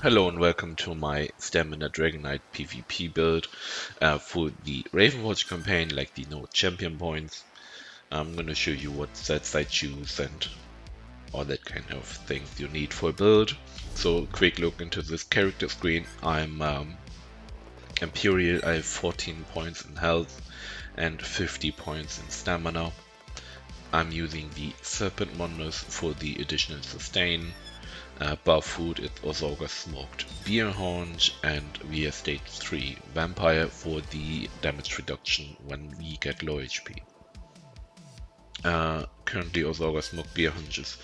Hello and welcome to my Stamina Dragonknight PvP build for the Ravenwatch campaign, like the no champion points. I'm gonna show you what sets I choose and all that kind of things you need for a build. So quick look into this character screen. I'm Imperial. I have 14 points in health and 50 points in stamina. I'm using the Serpent Monolith for the additional sustain. Bar food is Osorga smoked beer haunch, and we have stage 3 vampire for the damage reduction when we get low HP. Currently Osorga smoked beer haunch is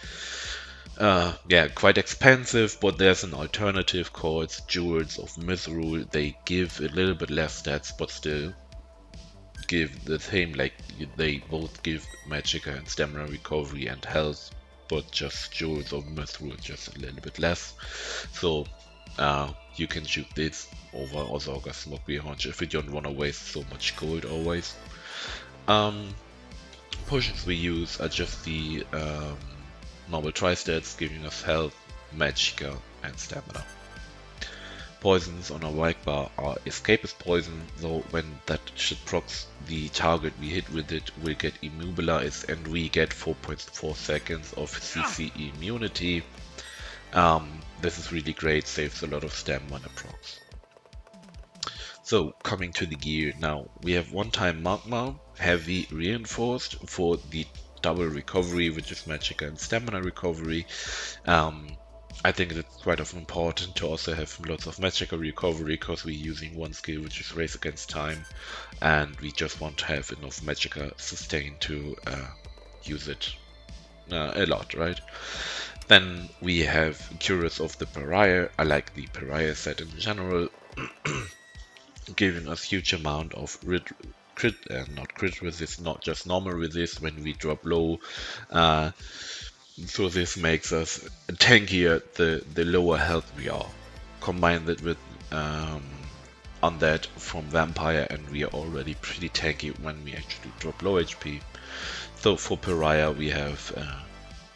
quite expensive, but there's an alternative called Jewels of Mithril. They give a little bit less stats, but still give the same, like they both give magicka and stamina recovery and health, but just Jewels of Mithril just a little bit less. So you can shoot this over Osorga Smoke Beer Haunch if you don't want to waste so much gold always. Potions we use are just the normal tri-stats, giving us health, magicka and stamina. Poisons on our right bar are escapist poison, though when that shit procs the target we hit with it will get immobilized and we get 4.4 seconds of CC immunity. This is really great, saves a lot of stam when it procs. So coming to the gear now, we have one-time magma, heavy reinforced for the double recovery, which is magicka and stamina recovery. I think it's quite important to also have lots of magicka recovery, because we're using one skill which is Race Against Time, and we just want to have enough magicka sustain to use it a lot, right? Then we have Curious of the Pariah. I like the Pariah set in general, giving us huge amount of not crit resist, not just normal resist when we drop low. So this makes us tankier the lower health we are. Combine that with Undead from Vampire, and we are already pretty tanky when we actually drop low HP. So for Pariah we have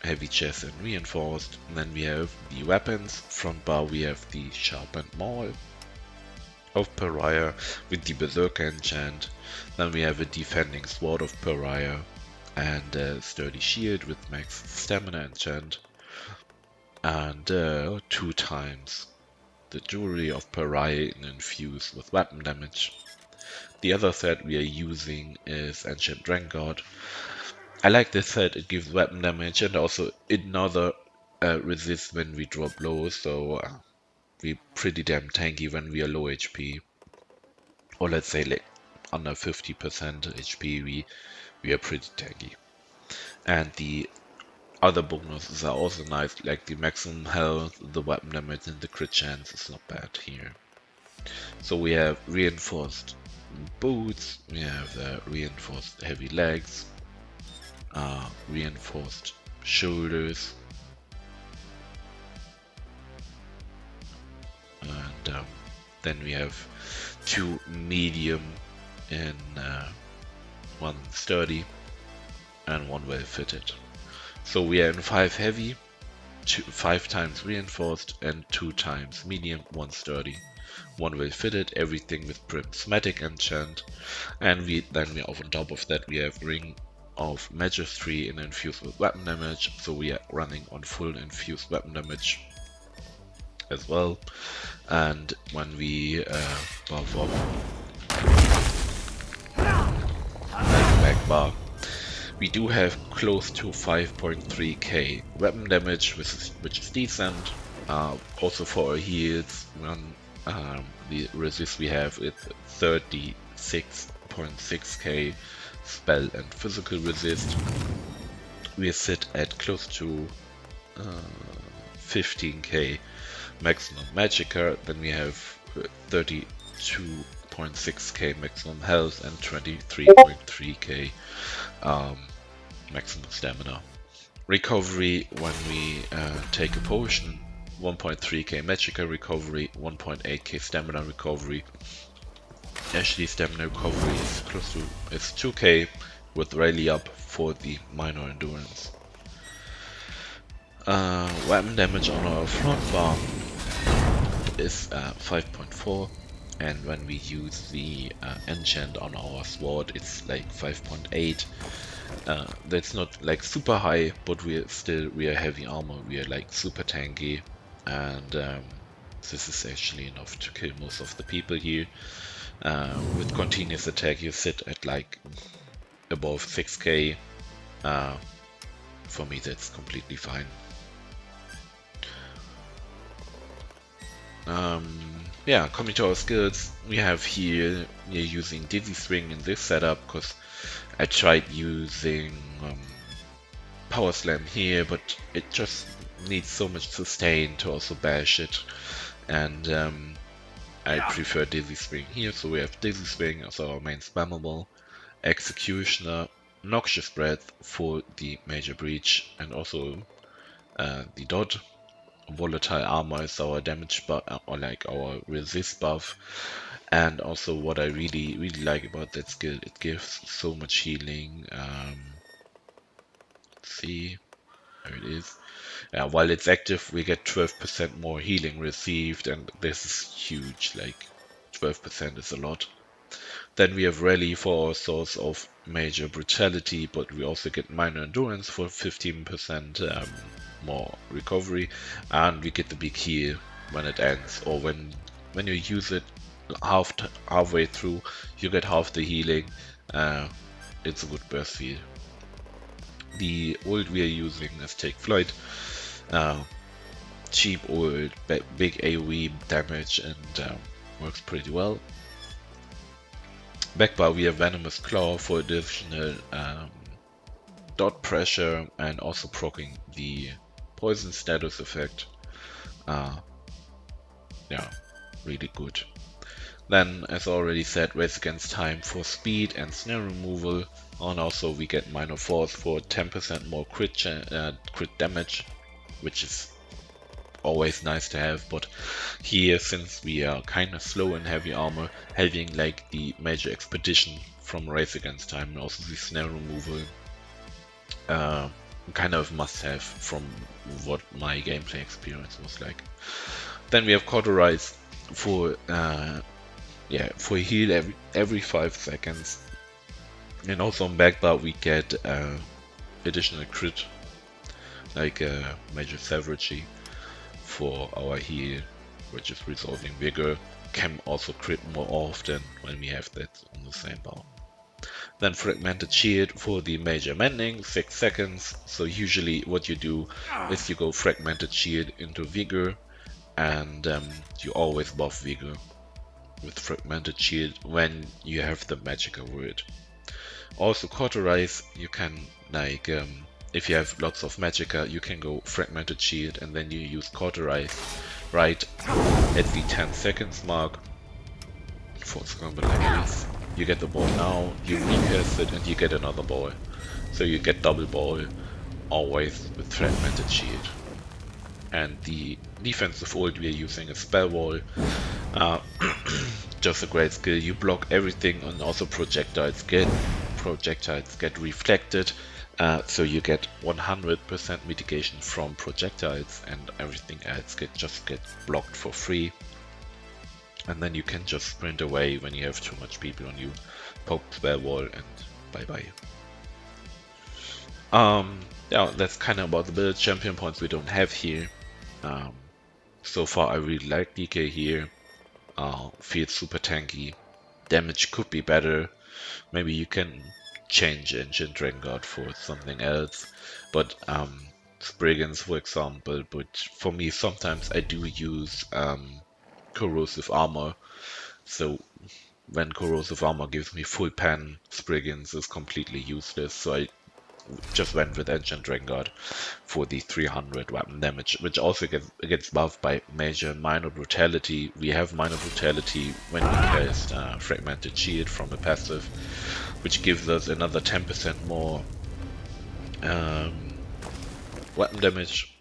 heavy chest and reinforced, and then we have the weapons. Front bar we have the sharpened maul of Pariah with the Berserker enchant. Then we have a defending sword of Pariah and a sturdy shield with max stamina enchant, and 2 times the jewelry of Pariah infused with weapon damage. The other set we are using is Ancient Dragonknight. I like this set, it gives weapon damage and also another resist when we drop low, so we're pretty damn tanky when we are low HP, or let's say like under 50% HP, we are pretty tanky. And the other bonuses are also nice, like the maximum health, the weapon damage and the crit chance is not bad here. So we have reinforced boots, we have reinforced heavy legs, reinforced shoulders, and then we have 2 medium and 1 sturdy and 1 well fitted. So we are in 5 heavy, 5 times reinforced and 2 times medium, 1 sturdy, 1 well fitted, everything with prismatic enchant. And then on top of that we have ring of magistry and infused with weapon damage, so we are running on full infused weapon damage as well. And when we buff up back bar, we do have close to 5.3k weapon damage, which is decent. Also for our heals, when the resist we have is 36.6k spell and physical resist. We sit at close to 15k maximum magicka. Then we have 32.6k maximum health and 23.3k maximum stamina. Recovery, when we take a potion, 1.3k magicka recovery, 1.8k stamina recovery. Actually, stamina recovery is close to 2k with rally up for the minor endurance. Weapon damage on our front bar is 5.4, and when we use the enchant on our sword, it's like 5.8. That's not like super high, but we are heavy armor. We are like super tanky, and this is actually enough to kill most of the people here. With continuous attack, you sit at like above 6k. For me, that's completely fine. Yeah, coming to our skills, we have here, we're using Dizzy Swing in this setup because I tried using Power Slam here, but it just needs so much sustain to also bash it, and I prefer Dizzy Swing here, so we have Dizzy Swing as our main spammable, Executioner, Noxious Breath for the Major Breach, and also the Dot. Volatile Armor is our damage buff, or like our resist buff, and also what I really like about that skill, it gives so much healing. Let's see, there it is. While it's active, we get 12% more healing received, and this is huge. Like 12% is a lot. Then we have Rally for our source of major brutality, but we also get minor endurance for 15% more recovery, and we get the big heal when it ends, or when you use it halfway through, you get half the healing. It's a good burst heal. The ult we are using is Take Flight. Cheap ult, big AoE damage, and works pretty well. Backbar we have Venomous Claw for additional dot pressure and also proccing the poison status effect. Yeah, really good. Then, as already said, Race Against Time for speed and snare removal, and also we get Minor Force for 10% more crit damage, which is always nice to have, but here, since we are kind of slow in heavy armor, having like the Major Expedition from Race Against Time and also the snare removal, kind of must have from what my gameplay experience was like. Then we have Cauterize for heal every 5 seconds, and also on Backbar we get additional crit, like Major Savagery for our heal, which is Resolving Vigor. Can also crit more often when we have that on the same bar. Then Fragmented Shield for the Major Mending, 6 seconds. So usually what you do is you go Fragmented Shield into Vigor, and you always buff Vigor with Fragmented Shield when you have the magic over it. Also Cauterize, you can like if you have lots of magicka, you can go Fragmented Shield and then you use Cauterize right at the 10 seconds mark. For example, like this. You get the ball now, you recast it, and you get another ball. So you get double ball, always with Fragmented Shield. And the defensive ult we are using is Spell Wall. Just a great skill. You block everything, and also projectiles get reflected. So you get 100% mitigation from projectiles, and everything else just get blocked for free. And then you can just sprint away when you have too much people on you, poke Spell Wall, and bye bye. Yeah, that's kind of about the build. Champion points we don't have here. So far I really like DK here. Feels super tanky. Damage could be better. Maybe you can change Ancient Dragonknight for something else. But Spriggans, for example. But for me, sometimes I do use Corrosive Armor. So when Corrosive Armor gives me full pen, Spriggans is completely useless. So I just went with Ancient Dragonknight for the 300 weapon damage, which also gets buffed by Major and Minor Brutality. We have Minor Brutality when we cast Fragmented Shield from a passive, which gives us another 10% more weapon damage.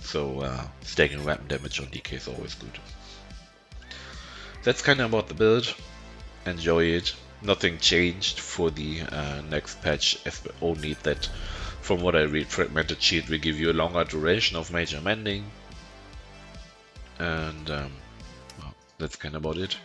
So stacking weapon damage on DK is always good. That's kind of about the build. Enjoy it. Nothing changed for the next patch, only that from what I read, Fragmented Shield will give you a longer duration of Major Mending. And well, that's kind of about it.